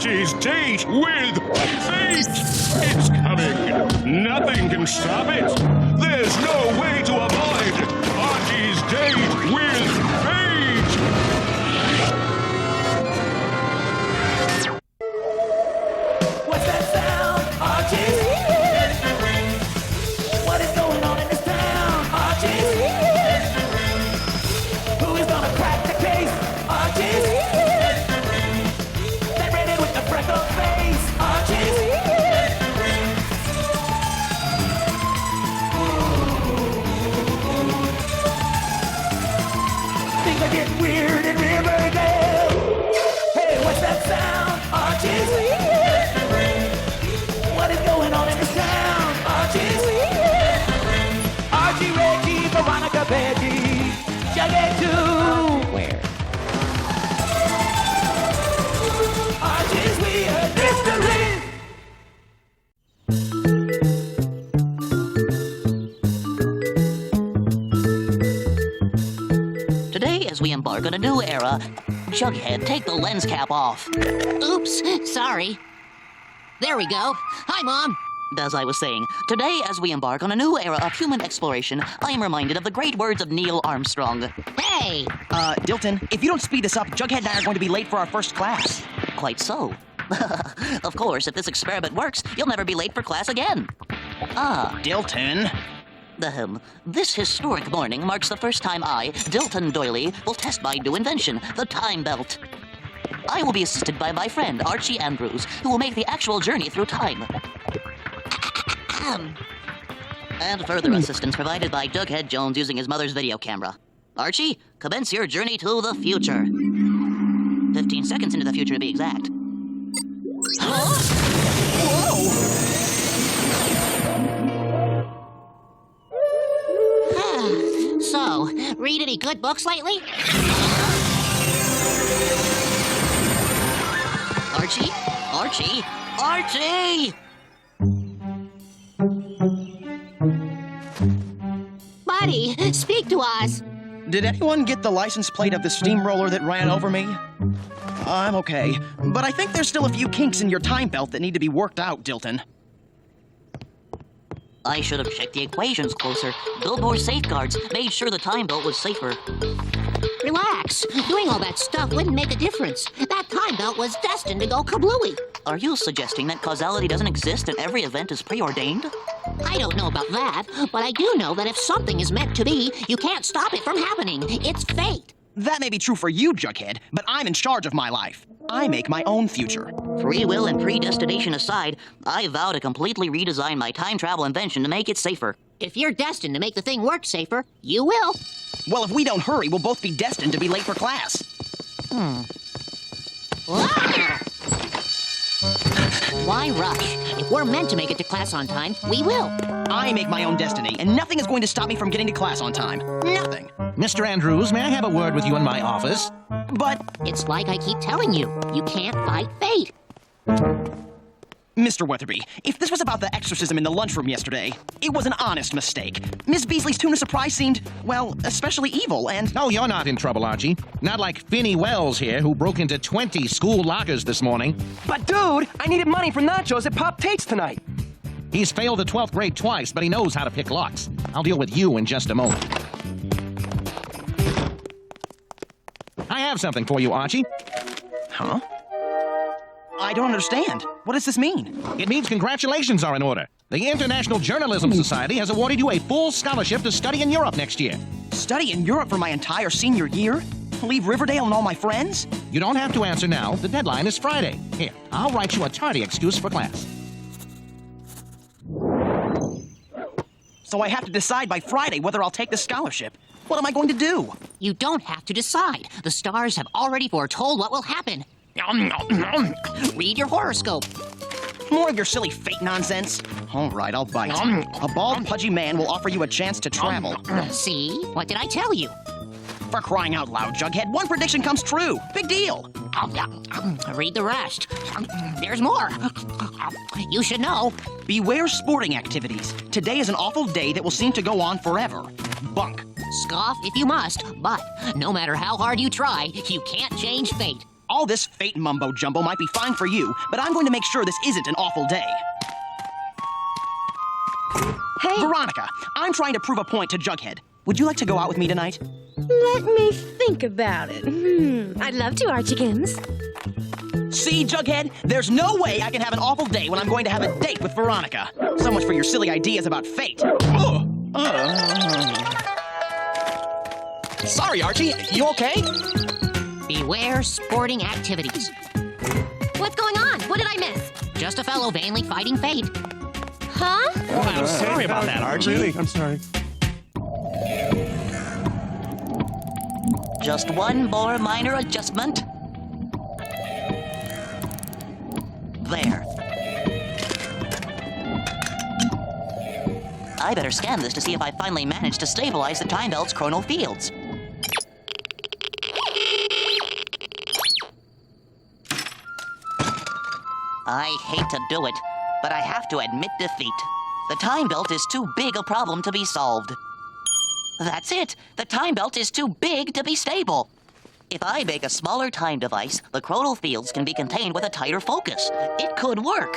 Archie's date with fate! It's coming. Nothing can stop it. There's no way to avoid Archie's date with fate! What's that sound? Archie? What is going on in this town? Archie? Who is gonna crack the case? Archie? That redhead with the freckled face? Archie? Things are getting weird in Riverdale. Hey, what's that sound? Archie? What is going on in this town? Archie? Archie, Reggie, Veronica, Betty, Jughead too. Where? Archie's weird mystery. Today, as we embark on a new era, Jughead, take the lens cap off. Oops, sorry. There we go. Hi, Mom. As I was saying, today, as we embark on a new era of human exploration, I am reminded of the great words of Neil Armstrong. Hey! Dilton, if you don't speed this up, Jughead and I are going to be late for our first class. Quite so. Of course, if this experiment works, you'll never be late for class again. Dilton. This historic morning marks the first time I, Dilton Doily, will test my new invention, the time belt. I will be assisted by my friend, Archie Andrews, who will make the actual journey through time. And further assistance provided by Jughead Jones using his mother's video camera. Archie, commence your journey to the future. 15 seconds into the future to be exact. So, read any good books lately? Archie? Archie? Archie! Buddy, speak to us. Did anyone get the license plate of the steamroller that ran over me? I'm okay, but I think there's still a few kinks in your time belt that need to be worked out, Dilton. I should have checked the equations closer, built more safeguards, made sure the time belt was safer. Relax. Doing all that stuff wouldn't make a difference. That time belt was destined to go kablooey. Are you suggesting that causality doesn't exist and every event is preordained? I don't know about that, but I do know that if something is meant to be, you can't stop it from happening. It's fate. That may be true for you, Jughead, but I'm in charge of my life. I make my own future. Free will and predestination aside, I vow to completely redesign my time travel invention to make it safer. If you're destined to make the thing work safer, you will. Well, if we don't hurry, we'll both be destined to be late for class. Why rush? If we're meant to make it to class on time, we will. I make my own destiny, and nothing is going to stop me from getting to class on time. Nothing. Mr. Andrews, may I have a word with you in my office? But, It's like I keep telling you, you can't fight fate. Mr. Weatherby, if this was about the exorcism in the lunchroom yesterday, it was an honest mistake. Miss Beasley's tuna surprise seemed, well, especially evil, and... No, you're not in trouble, Archie. Not like Finney Wells here, who broke into 20 school lockers this morning. But dude, I needed money for nachos at Pop Tate's tonight. He's failed the 12th grade twice, but he knows how to pick locks. I'll deal with you in just a moment. I have something for you, Archie. Huh? I don't understand. What does this mean? It means congratulations are in order. The International Journalism Society has awarded you a full scholarship to study in Europe next year. Study in Europe for my entire senior year? Leave Riverdale and all my friends? You don't have to answer now. The deadline is Friday. Here, I'll write you a tardy excuse for class. So I have to decide by Friday whether I'll take the scholarship. What am I going to do? You don't have to decide. The stars have already foretold what will happen. Read your horoscope. More of your silly fate nonsense? All right, I'll bite. A bald, pudgy man will offer you a chance to travel. See? What did I tell you? For crying out loud, Jughead, one prediction comes true. Big deal. Read the rest. There's more. You should know. Beware sporting activities. Today is an awful day that will seem to go on forever. Bunk. Scoff if you must, but no matter how hard you try, you can't change fate. All this fate mumbo-jumbo might be fine for you, but I'm going to make sure this isn't an awful day. Hey, Veronica, I'm trying to prove a point to Jughead. Would you like to go out with me tonight? let me think about it. I'd love to, Archiekins. See, Jughead? There's no way I can have an awful day when I'm going to have a date with Veronica. So much for your silly ideas about fate. Sorry, Archie. You okay? Beware sporting activities. What's going on? What did I miss? Just a fellow vainly fighting fate. Huh? Oh, I'm sorry about that, Archie. Really? I'm sorry. Just one more minor adjustment. There. I better scan this to see if I finally managed to stabilize the time belt's chronal fields. I hate to do it, but I have to admit defeat. The time belt is too big a problem to be solved. That's it. The time belt is too big to be stable. If I make a smaller time device, the chronal fields can be contained with a tighter focus. It could work.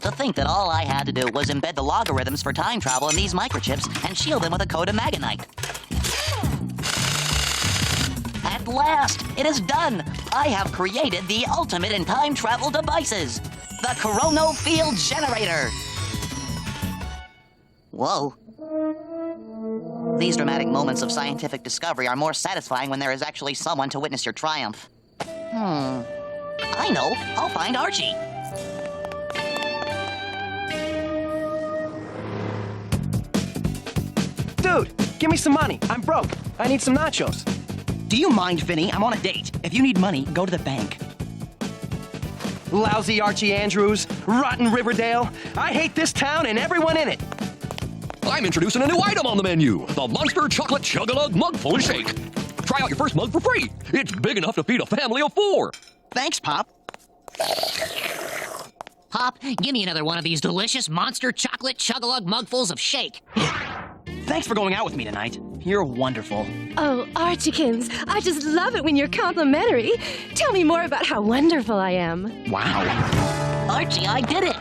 To think that all I had to do was embed the logarithms for time travel in these microchips and shield them with a coat of magnetite. At last, it is done. I have created the ultimate in time travel devices. The chronal field generator. Whoa. These dramatic moments of scientific discovery are more satisfying when there is actually someone to witness your triumph. I know. I'll find Archie. Dude, give me some money. I'm broke. I need some nachos. Do you mind, Vinny? I'm on a date. If you need money, go to the bank. Lousy Archie Andrews, rotten Riverdale. I hate this town and everyone in it. I'm introducing a new item on the menu, the Monster Chocolate Chug-a-Lug Mug Full and Shake. Try out your first mug for free. It's big enough to feed a family of 4. Thanks, Pop. Pop, give me another one of these delicious monster chocolate chug-a-lug mugfuls of shake. Thanks for going out with me tonight. You're wonderful. Oh, Archiekins, I just love it when you're complimentary. Tell me more about how wonderful I am. Wow. Archie, I did it!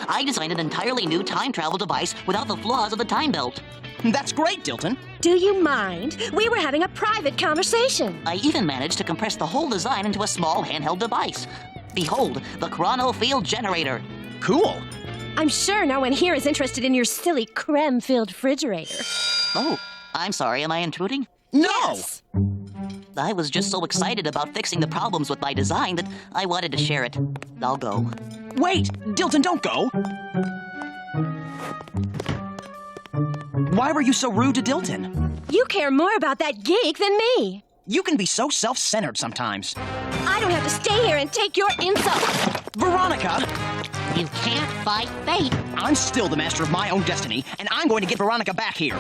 I designed an entirely new time travel device without the flaws of the time belt. That's great, Dilton. Do you mind? We were having a private conversation. I even managed to compress the whole design into a small handheld device. Behold, the chronal field generator. Cool. I'm sure no one here is interested in your silly creme-filled refrigerator. Oh, I'm sorry, am I intruding? No! Yes. I was just so excited about fixing the problems with my design that I wanted to share it. I'll go. Wait! Dilton, don't go! Why were you so rude to Dilton? You care more about that geek than me. You can be so self-centered sometimes. I don't have to stay here and take your insults. Veronica! You can't fight fate. I'm still the master of my own destiny, and I'm going to get Veronica back here.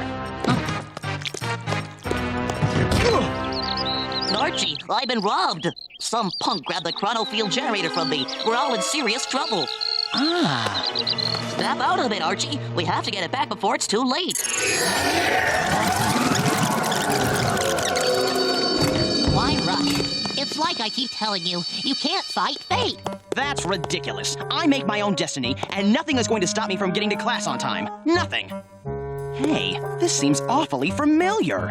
Archie, I've been robbed. Some punk grabbed the chronal field generator from me. We're all in serious trouble. Snap out of it, Archie. We have to get it back before it's too late. Why rush? It's like I keep telling you, you can't fight fate. That's ridiculous. I make my own destiny, and nothing is going to stop me from getting to class on time. Nothing. Hey, this seems awfully familiar.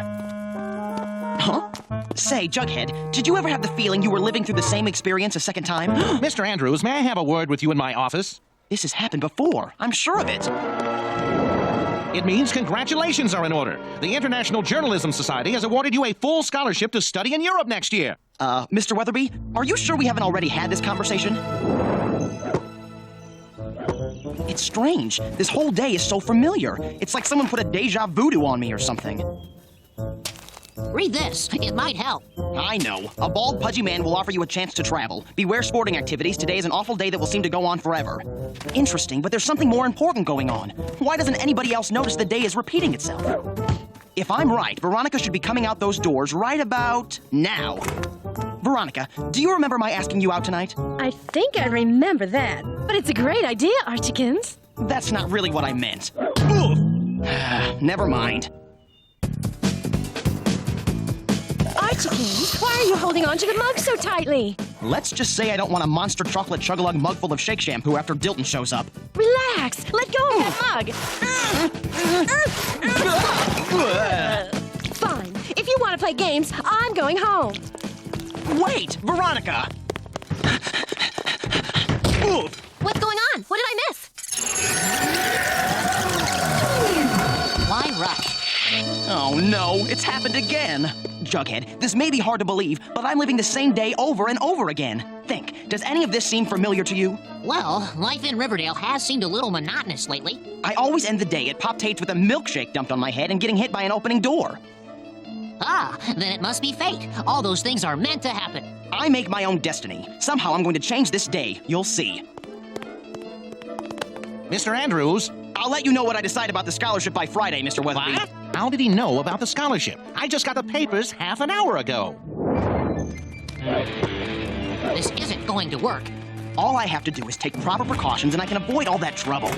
Huh? Say, Jughead, did you ever have the feeling you were living through the same experience a second time? Mr. Andrews, may I have a word with you in my office? This has happened before. I'm sure of it. It means congratulations are in order. The International Journalism Society has awarded you a full scholarship to study in Europe next year. Mr. Weatherby, are you sure we haven't already had this conversation? It's strange. This whole day is so familiar. It's like someone put a deja voodoo on me or something. Read this. It might help. I know. A bald, pudgy man will offer you a chance to travel. Beware sporting activities. Today is an awful day that will seem to go on forever. Interesting, but there's something more important going on. Why doesn't anybody else notice the day is repeating itself? If I'm right, Veronica should be coming out those doors right about now. Veronica, do you remember my asking you out tonight? I think I remember that. But it's a great idea, Archiekins. That's not really what I meant. Never mind. Archies, why are you holding on to the mug so tightly? Let's just say I don't want a monster chocolate chug-a-lug mug full of shake shampoo after Dilton shows up. Relax. Let go of that mug. Fine. If you want to play games, I'm going home. Wait, Veronica! Oof. What's going on? What did I miss? Why rush? Oh no, it's happened again. Jughead, this may be hard to believe, but I'm living the same day over and over again. Think, does any of this seem familiar to you? Well, life in Riverdale has seemed a little monotonous lately. I always end the day at Pop Tate's with a milkshake dumped on my head and getting hit by an opening door. Ah, then it must be fate. All those things are meant to happen. I make my own destiny. Somehow I'm going to change this day. You'll see. Mr. Andrews? I'll let you know what I decide about the scholarship by Friday, Mr. Weatherby. What? How did he know about the scholarship? I just got the papers half an hour ago. This isn't going to work. All I have to do is take proper precautions and I can avoid all that trouble.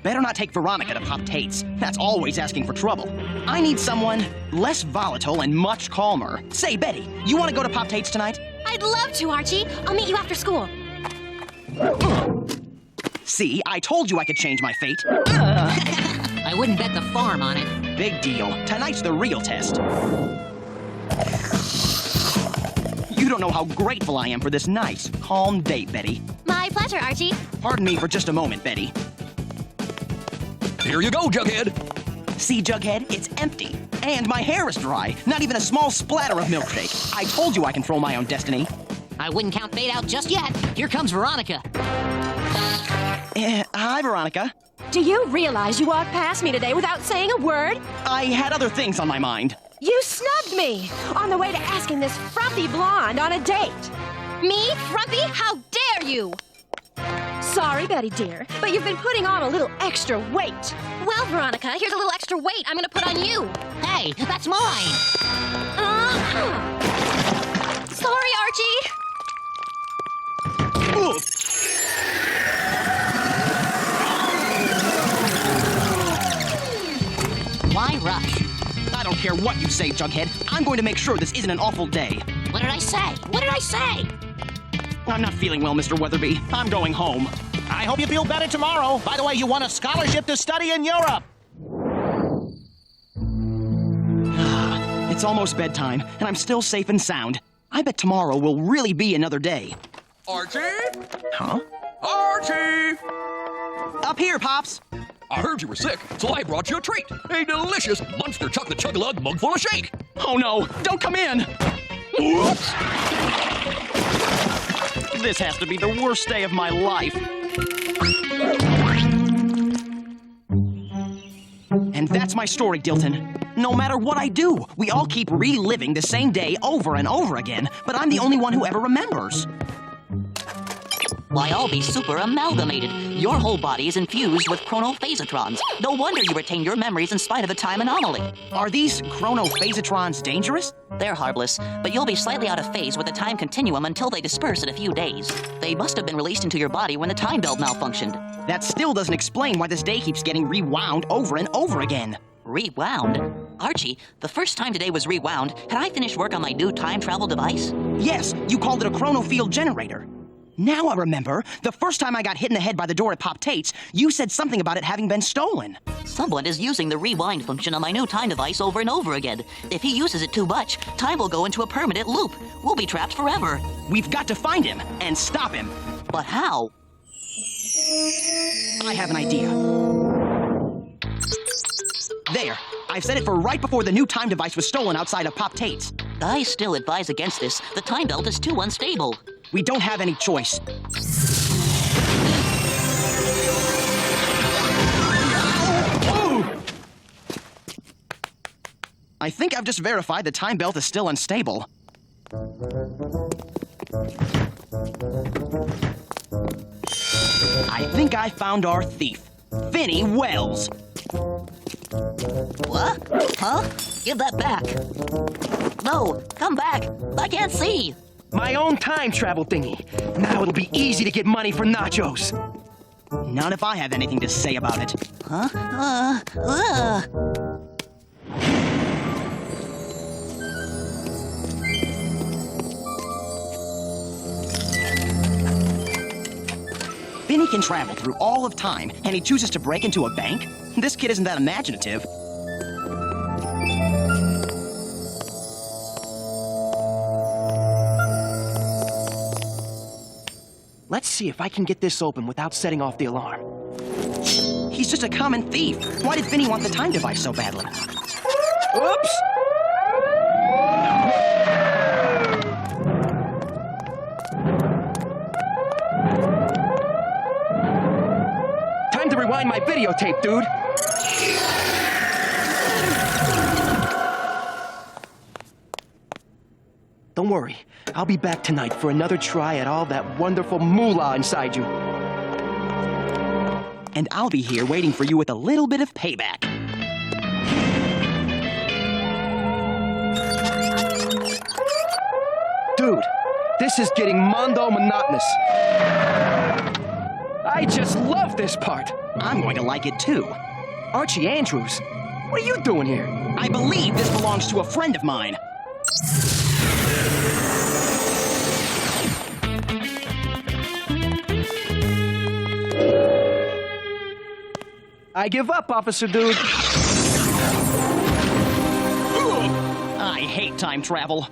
Better not take Veronica to Pop Tate's. That's always asking for trouble. I need someone less volatile and much calmer. Say, Betty, you want to go to Pop Tate's tonight? I'd love to, Archie. I'll meet you after school. See, I told you I could change my fate. I wouldn't bet the farm on it. Big deal. Tonight's the real test. You don't know how grateful I am for this nice, calm date, Betty. My pleasure, Archie. Pardon me for just a moment, Betty. Here you go, Jughead. See, Jughead, it's empty. And my hair is dry. Not even a small splatter of milkshake. I told you I control my own destiny. I wouldn't count fate out just yet. Here comes Veronica. Hi, Veronica. Do you realize you walked past me today without saying a word? I had other things on my mind. You snubbed me on the way to asking this frumpy blonde on a date. Me, frumpy? How dare you! Sorry, Betty dear, but you've been putting on a little extra weight. Well, Veronica, here's a little extra weight I'm gonna put on you. Hey, that's mine. Sorry, Archie. Oof. Why rush? I don't care what you say, Jughead. I'm going to make sure this isn't an awful day. What did I say? What did I say? I'm not feeling well, Mr. Weatherby. I'm going home. I hope you feel better tomorrow. By the way, you won a scholarship to study in Europe. It's almost bedtime, and I'm still safe and sound. I bet tomorrow will really be another day. Archie? Huh? Archie! Up here, Pops. I heard you were sick, so I brought you a treat. A delicious monster chocolate chug-a-lug mug full of shake. Oh no, don't come in. Oops. This has to be the worst day of my life. And that's my story, Dilton. No matter what I do, we all keep reliving the same day over and over again, but I'm the only one who ever remembers. Why, I'll be super amalgamated. Your whole body is infused with chronophasetrons. No wonder you retain your memories in spite of a time anomaly. Are these chronophasetrons dangerous? They're harmless, but you'll be slightly out of phase with the time continuum until they disperse in a few days. They must have been released into your body when the time belt malfunctioned. That still doesn't explain why this day keeps getting rewound over and over again. Rewound? Archie, the first time today was rewound, had I finished work on my new time travel device? Yes, you called it a chronofield generator. Now I remember, the first time I got hit in the head by the door at Pop Tate's, you said something about it having been stolen. Someone is using the rewind function on my new time device over and over again. If he uses it too much, time will go into a permanent loop. We'll be trapped forever. We've got to find him and stop him. But how? I have an idea. There. I've set it for right before the new time device was stolen outside of Pop Tate's. I still advise against this. The time belt is too unstable. We don't have any choice. I think I've just verified the time belt is still unstable. I think I found our thief, Finney Wells. What? Huh? Give that back. No, come back. I can't see. My own time travel thingy. Now it'll be easy to get money for nachos. Not if I have anything to say about it. Huh? can travel through all of time, and he chooses to break into a bank? This kid isn't that imaginative. Let's see if I can get this open without setting off the alarm. He's just a common thief. Why did Vinny want the time device so badly? Oops! Time to rewind my videotape, dude. Don't worry, I'll be back tonight for another try at all that wonderful moolah inside you. And I'll be here waiting for you with a little bit of payback. Dude, this is getting mondo monotonous. I just love this part. I'm going to like it too. Archie Andrews, what are you doing here? I believe this belongs to a friend of mine. I give up, Officer Dude. I hate time travel.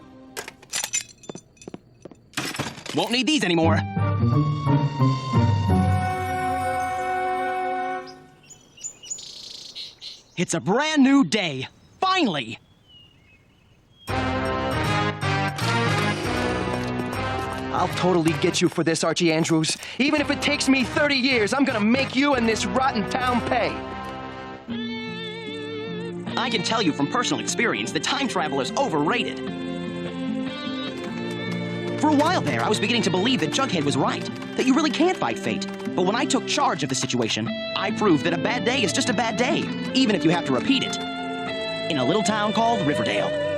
Won't need these anymore. It's a brand new day. Finally! I'll totally get you for this, Archie Andrews. Even if it takes me 30 years, I'm gonna make you and this rotten town pay. I can tell you from personal experience that time travel is overrated. For a while there, I was beginning to believe that Jughead was right, that you really can't fight fate. But when I took charge of the situation, I proved that a bad day is just a bad day, even if you have to repeat it. In a little town called Riverdale.